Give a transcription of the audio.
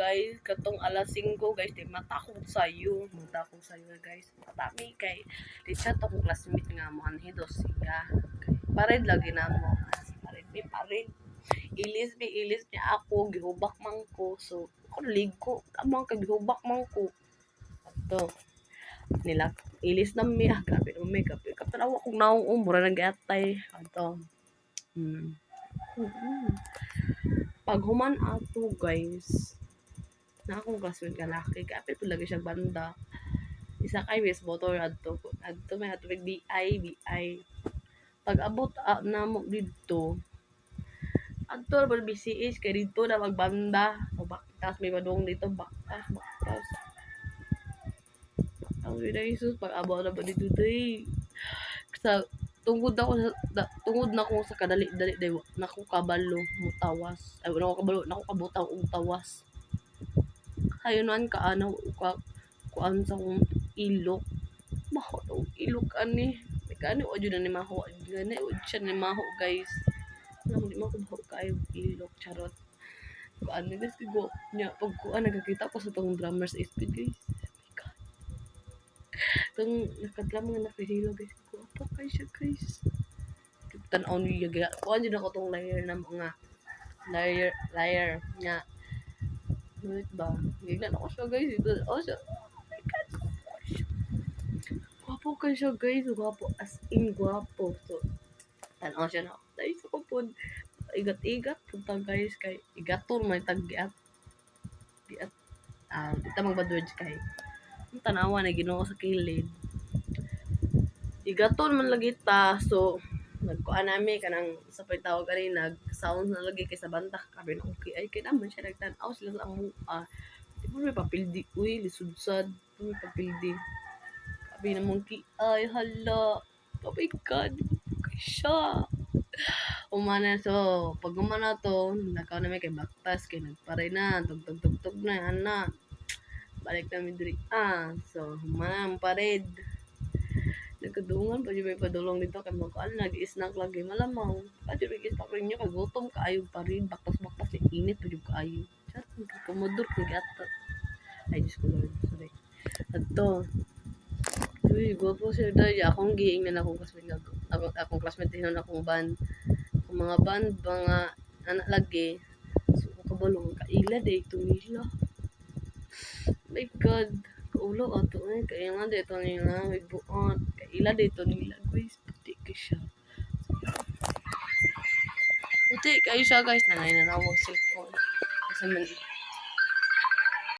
guys, katong alas 5 guys, di matakot sa'yo guys. Matami kay di siya to kong classmate nga mo anhido siya. Pared lagi na mo. Pared. Ilis niya ako, gihubak man ko. So, ako ligo, amang kagihubak man ko. Ato, nila, ilis na mi, grabe naman may kape. Kapanawa kong naong mura nag-atay. Ato, pag human ato guys, na akong classmate ka laki, kapit po lagi siya banda. Isa kay Miss Motor, adto may ato BI. Pag abot na mo dito, adto na BCH, kay dito na magbanda. O baktas, may madung dito, baktas. Ang Jesus, pag abot na ba dito, day. Sa tungod na ko sa kadali-dali day nako kabalo mo tawas ay nako kabutang og tawas hayunan ka ano ka kuan sa kong ilok maho og ilok ani kani o jud ni maho gani o siya ni maho guys alam di man ko maho kayo ilok charot kuan ni guys go nya pag kuan nagkita ko sa tong drummers speed guys tong nakadlam nga nakahilo guys ko apa kay siya guys tan-aw niya kuan jud ako tong layer na mga layer nga wait ba gignan ako siya guys siya gwapo kay siya guys gwapo as in gwapo so tan-aw siya na dahil sa kupod igat punta guys kay igaton may tag-giat dito magbadwed kay tanawa na Ginoo sa kilid igaton man lagi ta so nagkuan nami kanang sa pagtawag ani nag-sound na lagi kay sa banta kabi na okay ay kay naman siya nagtan-aw sila sa amo di mo may papildi uy lisudsad may papildi kabi na monkey ay hala oh my god kay siya umana so pag umana to nakaw na may kay baktas kay nagparay na tugtog na ana balik namin diri so humana pared nagkadungan pa may padulong dito kay magkaan nag-snack lagi malamaw pwede rin snack rin nyo kay gutom kaayo pa rin baktas init pa yung kaayo chat kumodor kay gata ay Diyos ko Lord sorry ato uy gwapo siya dahil akong giing na akong classmate din akong band akong mga band mga anak lagi so kabalong kaila day ito nila my god kaulo ato kaya nga dito nila may buot kaila dito nila guys puti ka siya puti kayo siya guys nanay na nawag cellphone kasi man